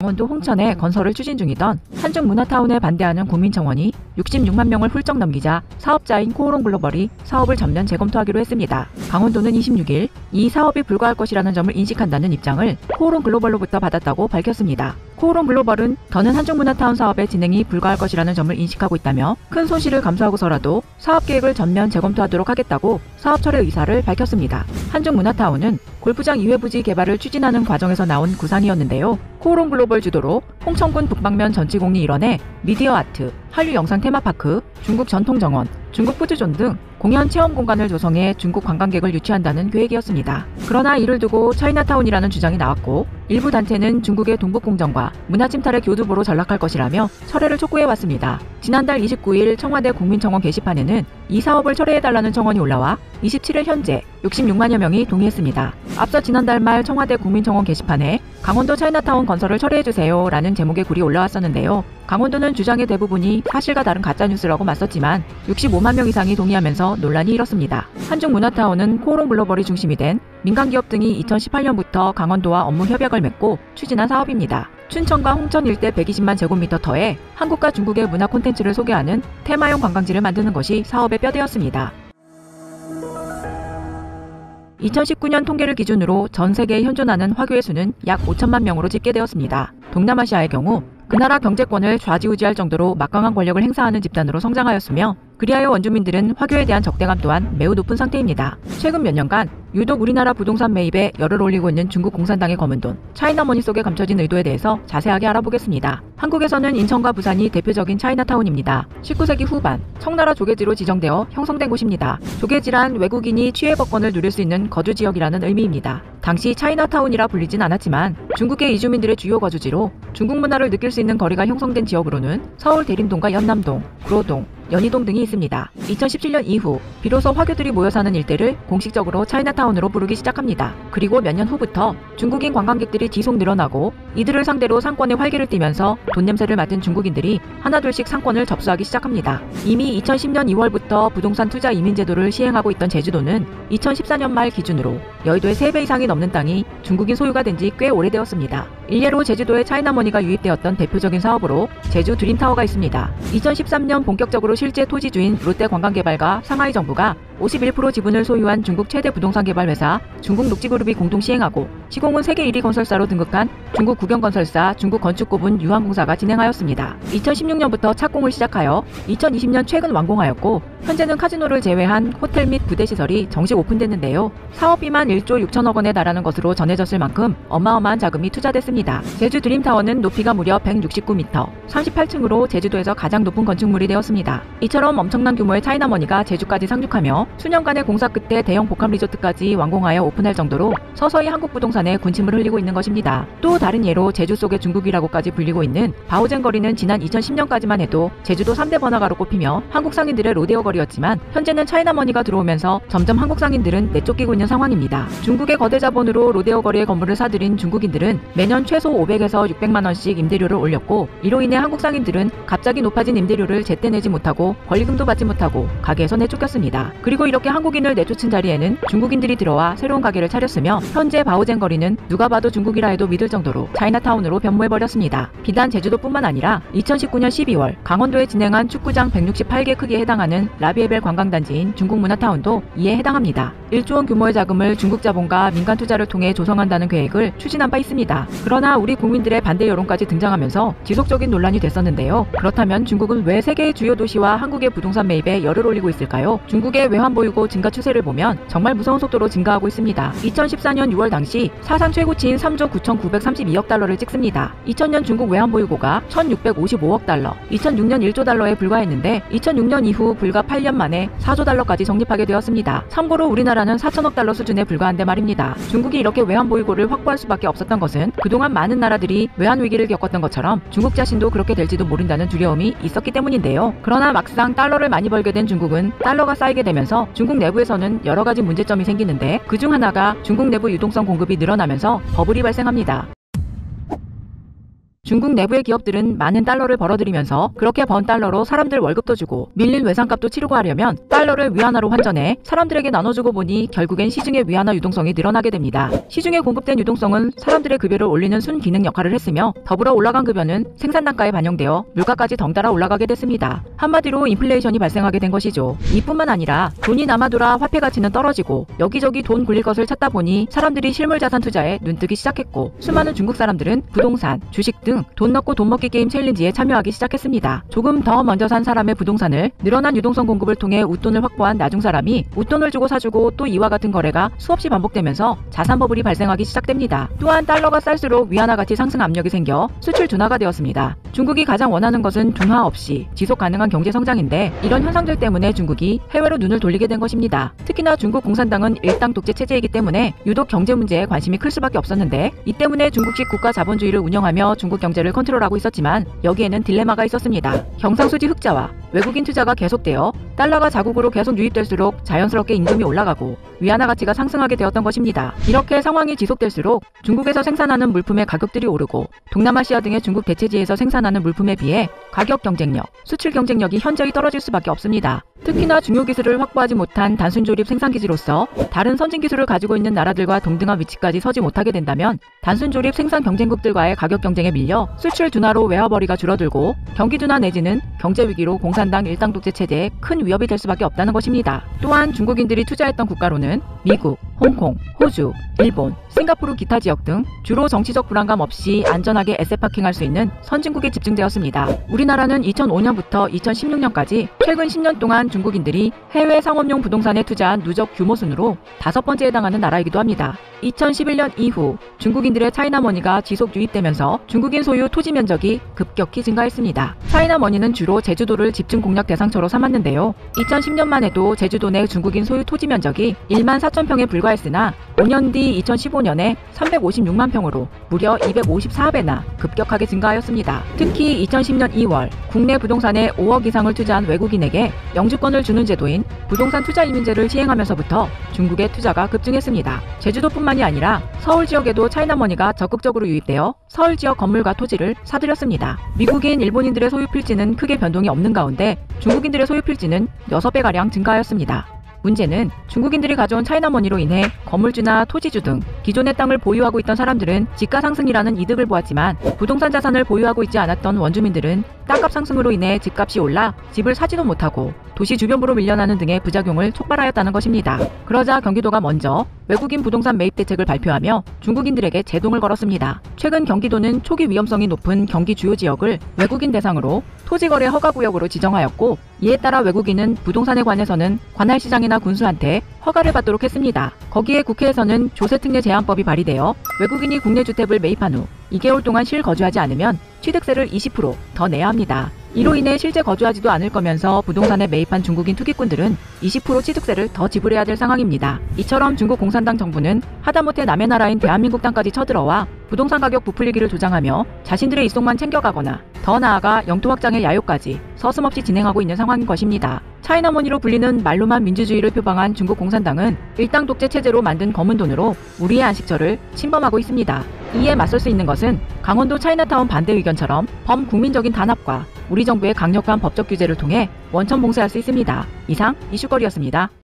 강원도 홍천에 건설을 추진 중이던 한중문화타운에 반대하는 국민청원이 66만 명을 훌쩍 넘기자 사업자인 코오롱글로벌이 사업을 전면 재검토하기로 했습니다. 강원도는 26일 이 사업이 불가할 것이라는 점을 인식한다는 입장을 코오롱글로벌로부터 받았다고 밝혔습니다. 코오롱글로벌은 더는 한중문화타운 사업의 진행이 불가할 것이라는 점을 인식하고 있다며 큰 손실을 감수하고서라도 사업 계획을 전면 재검토하도록 하겠다고 사업 철회 의사를 밝혔습니다. 한중문화타운은 골프장 2회 부지 개발을 추진하는 과정에서 나온 구상이었는데요. 코오롱글로벌 주도로 홍천군 북방면 전치공리 일원에 미디어 아트, 한류 영상 테마파크, 중국 전통정원, 중국 푸드존 등 공연 체험 공간을 조성해 중국 관광객을 유치한다는 계획이었습니다. 그러나 이를 두고 차이나타운이라는 주장이 나왔고 일부 단체는 중국의 동북공정과 문화침탈의 교두보로 전락할 것이라며 철회를 촉구해왔습니다. 지난달 29일 청와대 국민청원 게시판에는 이 사업을 철회해달라는 청원이 올라와 27일 현재 66만여 명이 동의했습니다. 앞서 지난달 말 청와대 국민청원 게시판에 강원도 차이나타운 건설을 철회해주세요 라는 제목의 글이 올라왔었는데요. 강원도는 주장의 대부분이 사실과 다른 가짜뉴스라고 맞섰지만 65만 명 이상이 동의하면서 논란이 일었습니다. 한중문화타운은 코오롱글로벌이 중심이 된 민간기업 등이 2018년부터 강원도와 업무 협약을 맺고 추진한 사업입니다. 춘천과 홍천 일대 120만 제곱미터터에 한국과 중국의 문화 콘텐츠를 소개하는 테마형 관광지를 만드는 것이 사업의 뼈대였습니다. 2019년 통계를 기준으로 전 세계에 현존하는 화교의 수는 약 5천만 명으로 집계되었습니다. 동남아시아의 경우 그 나라 경제권을 좌지우지할 정도로 막강한 권력을 행사하는 집단으로 성장하였으며 그리하여 원주민들은 화교에 대한 적대감 또한 매우 높은 상태입니다. 최근 몇 년간 유독 우리나라 부동산 매입에 열을 올리고 있는 중국 공산당의 검은 돈, 차이나머니 속에 감춰진 의도에 대해서 자세하게 알아보겠습니다. 한국에서는 인천과 부산이 대표적인 차이나타운입니다. 19세기 후반 청나라 조계지로 지정되어 형성된 곳입니다. 조계지란 외국인이 취해법권을 누릴 수 있는 거주지역이라는 의미입니다. 당시 차이나타운이라 불리진 않았지만 중국계 이주민들의 주요 거주지로 중국 문화를 느낄 수 있는 거리가 형성된 지역으로는 서울 대림동과 연남동, 구로동, 연희동 등이 있습니다. 2017년 이후 비로소 화교들이 모여 사는 일대를 공식적으로 차이나타운으로 부르기 시작합니다. 그리고 몇 년 후부터 중국인 관광객들이 지속 늘어나고 이들을 상대로 상권의 활기를 띠면서 돈 냄새를 맡은 중국인들이 하나둘씩 상권을 접수하기 시작합니다. 이미 2010년 2월부터 부동산 투자 이민 제도를 시행하고 있던 제주도는 2014년 말 기준으로 여의도의 3배 이상이 넘는 땅이 중국인 소유가 된 지 꽤 오래되었습니다. 일례로 제주도에 차이나머니가 유입되었던 대표적인 사업으로 제주 드림타워가 있습니다. 2013년 본격적으로 실제 토지주인 롯데관광개발과 상하이 정부가 51% 지분을 소유한 중국 최대 부동산 개발 회사 중국녹지그룹이 공동 시행하고 시공은 세계 1위 건설사로 등극한 중국 국영건설사 중국건축고분 유한공사가 진행하였습니다. 2016년부터 착공을 시작하여 2020년 최근 완공하였고 현재는 카지노를 제외한 호텔 및 부대 시설이 정식 오픈됐는데요. 사업비만 1조 6천억 원에 달하는 것으로 전해졌을 만큼 어마어마한 자금이 투자됐습니다. 제주 드림타워는 높이가 무려 169m, 38층으로 제주도에서 가장 높은 건축물이 되었습니다. 이처럼 엄청난 규모의 차이나머니가 제주까지 상륙하며 수년간의 공사 끝에 대형 복합 리조트까지 완공하여 오픈할 정도로 서서히 한국 부동산에 군침을 흘리고 있는 것입니다. 또 다른 예로 제주 속의 중국이라고까지 불리고 있는 바오젠 거리는 지난 2010년까지만 해도 제주도 3대 번화가로 꼽히며 한국 상인들의 로데오 거리였지만 현재는 차이나머니가 들어오면서 점점 한국 상인들은 내쫓기고 있는 상황입니다. 중국의 거대 자본으로 로데오 거리의 건물을 사들인 중국인들은 매년 최소 500에서 600만 원씩 임대료를 올렸고 이로 인해 한국 상인들은 갑자기 높아진 임대료를 제때 내지 못하고 권리금도 받지 못하고 가게에서 내쫓겼습니다. 그리고 이렇게 한국인을 내쫓은 자리에는 중국인들이 들어와 새로운 가게를 차렸으며 현재 바오젠 거리는 누가 봐도 중국이라 해도 믿을 정도로 차이나타운으로 변모해버렸습니다. 비단 제주도뿐만 아니라 2019년 12월 강원도에 진행한 축구장 168개 크기에 해당하는 라비에벨 관광단지인 중국문화타운도 이에 해당합니다. 1조 원 규모의 자금을 중국 자본과 민간 투자를 통해 조성한다는 계획을 추진한 바 있습니다. 그러나 우리 국민들의 반대 여론까지 등장하면서 지속적인 논란이 됐었는데요. 그렇다면 중국은 왜 세계의 주요 도시와 한국의 부동산 매입에 열을 올리고 있을까요? 중국의 외환보유고 증가 추세를 보면 정말 무서운 속도로 증가하고 있습니다. 2014년 6월 당시 사상 최고치인 3조 9,932억 달러를 찍습니다. 2000년 중국 외환보유고가 1,655억 달러, 2006년 1조 달러에 불과했는데 2006년 이후 불과 8년 만에 4조 달러까지 적립하게 되었습니다. 참고로 우리나라는 4천억 달러 수준에 불과한데 말입니다. 중국이 이렇게 외환보유고를 확보할 수밖에 없었던 것은 그동안 많은 나라들이 외환위기를 겪었던 것처럼 중국 자신도 그렇게 될지도 모른다는 두려움이 있었기 때문인데요. 그러나 막상 달러를 많이 벌게 된 중국은 달러가 쌓이게 되면서 중국 내부에서는 여러 가지 문제점이 생기는데 그중 하나가 중국 내부 유동성 공급이 늘어나면서 버블이 발생합니다. 중국 내부의 기업들은 많은 달러를 벌어들이면서 그렇게 번 달러로 사람들 월급도 주고 밀린 외상값도 치르고 하려면 달러를 위안화로 환전해 사람들에게 나눠주고 보니 결국엔 시중의 위안화 유동성이 늘어나게 됩니다. 시중에 공급된 유동성은 사람들의 급여를 올리는 순기능 역할을 했으며 더불어 올라간 급여는 생산 단가에 반영되어 물가까지 덩달아 올라가게 됐습니다. 한마디로 인플레이션이 발생하게 된 것이죠. 이뿐만 아니라 돈이 남아돌아 화폐 가치는 떨어지고 여기저기 돈 굴릴 것을 찾다 보니 사람들이 실물 자산 투자에 눈뜨기 시작했고 수많은 중국 사람들은 부동산, 주식 등 돈 넣고 돈 먹기 게임 챌린지에 참여하기 시작했습니다. 조금 더 먼저 산 사람의 부동산을 늘어난 유동성 공급을 통해 웃돈을 확보한 나중 사람이 웃돈을 주고 사주고 또 이와 같은 거래가 수없이 반복되면서 자산 버블이 발생하기 시작됩니다. 또한 달러가 쌀수록 위안화 가치 상승 압력이 생겨 수출 둔화가 되었습니다. 중국이 가장 원하는 것은 둔화 없이 지속 가능한 경제 성장인데 이런 현상들 때문에 중국이 해외로 눈을 돌리게 된 것입니다. 특히나 중국 공산당은 일당 독재 체제이기 때문에 유독 경제 문제에 관심이 클 수밖에 없었는데 이 때문에 중국식 국가 자본주의를 운영하며 중국 경제를 컨트롤하고 있었지만 여기에는 딜레마가 있었습니다. 경상수지 흑자와 외국인 투자가 계속되어 달러가 자국으로 계속 유입될수록 자연스럽게 임금이 올라가고 위안화 가치가 상승하게 되었던 것입니다. 이렇게 상황이 지속될수록 중국에서 생산하는 물품의 가격들이 오르고 동남아시아 등의 중국 대체지에서 생산하는 물품에 비해 가격 경쟁력, 수출 경쟁력이 현저히 떨어질 수밖에 없습니다. 특히나 중요 기술을 확보하지 못한 단순 조립 생산기지로서 다른 선진 기술을 가지고 있는 나라들과 동등한 위치까지 서지 못하게 된다면 단순 조립 생산 경쟁국들과의 가격 경쟁에 밀려 수출 둔화로 외화벌이가 줄어들고 경기 둔화 내지는 경제 위기로 공산당 일당 독재 체제에 큰 위협이 될 수밖에 없다는 것입니다. 또한 중국인들이 투자했던 국가로는 미국, 홍콩, 호주, 일본, 싱가포르 기타 지역 등 주로 정치적 불안감 없이 안전하게 에셋 파킹할 수 있는 선진국에 집중되었습니다. 우리나라는 2005년부터 2016년까지 최근 10년 동안 중국인들이 해외 상업용 부동산에 투자한 누적 규모 순으로 5번째에 해당하는 나라이기도 합니다. 2011년 이후 중국인들의 차이나머니가 지속 유입되면서 중국인 소유 토지 면적이 급격히 증가했습니다. 차이나머니는 주로 제주도를 집중 공략 대상처로 삼았는데요. 2010년만 해도 제주도 내 중국인 소유 토지 면적이 1만 4천 평에 불과했으나 5년 뒤 2015년에 356만 평으로 무려 254배나 급격하게 증가하였습니다. 특히 2010년 2월 국내 부동산에 5억 이상을 투자한 외국인에게 영주권을 주는 제도인 부동산 투자 이민제를 시행하면서부터 중국의 투자가 급증했습니다. 제주도뿐만이 아니라 서울 지역에도 차이나머니가 적극적으로 유입되어 서울 지역 건물과 토지를 사들였습니다. 미국인, 일본인들의 소유 필지는 크게 변동이 없는 가운데 중국인들의 소유 필지는 6배가량 증가하였습니다. 문제는 중국인들이 가져온 차이나머니로 인해 건물주나 토지주 등 기존의 땅을 보유하고 있던 사람들은 지가 상승이라는 이득을 보았지만 부동산 자산을 보유하고 있지 않았던 원주민들은 땅값 상승으로 인해 집값이 올라 집을 사지도 못하고 도시 주변부로 밀려나는 등의 부작용을 촉발하였다는 것입니다. 그러자 경기도가 먼저 외국인 부동산 매입 대책을 발표하며 중국인들에게 제동을 걸었습니다. 최근 경기도는 초기 위험성이 높은 경기 주요 지역을 외국인 대상으로 토지거래 허가구역으로 지정하였고 이에 따라 외국인은 부동산에 관해서는 관할시장이나 군수한테 허가를 받도록 했습니다. 거기에 국회에서는 조세특례 제한법이 발의되어 외국인이 국내 주택을 매입한 후 2개월 동안 실거주하지 않으면 취득세를 20% 더 내야 합니다. 이로 인해 실제 거주하지도 않을 거면서 부동산에 매입한 중국인 투기꾼들은 20% 취득세를 더 지불해야 될 상황입니다. 이처럼 중국 공산당 정부는 하다못해 남의 나라인 대한민국 땅까지 쳐들어와 부동산 가격 부풀리기를 조장하며 자신들의 이속만 챙겨가거나 더 나아가 영토 확장의 야욕까지 서슴없이 진행하고 있는 상황인 것입니다. 차이나머니로 불리는 말로만 민주주의를 표방한 중국 공산당은 일당 독재 체제로 만든 검은 돈으로 우리의 안식처를 침범하고 있습니다. 이에 맞설 수 있는 것은 강원도 차이나타운 반대 의견처럼 범국민적인 단합과 우리 정부의 강력한 법적 규제를 통해 원천 봉쇄할 수 있습니다. 이상 이슈거리였습니다.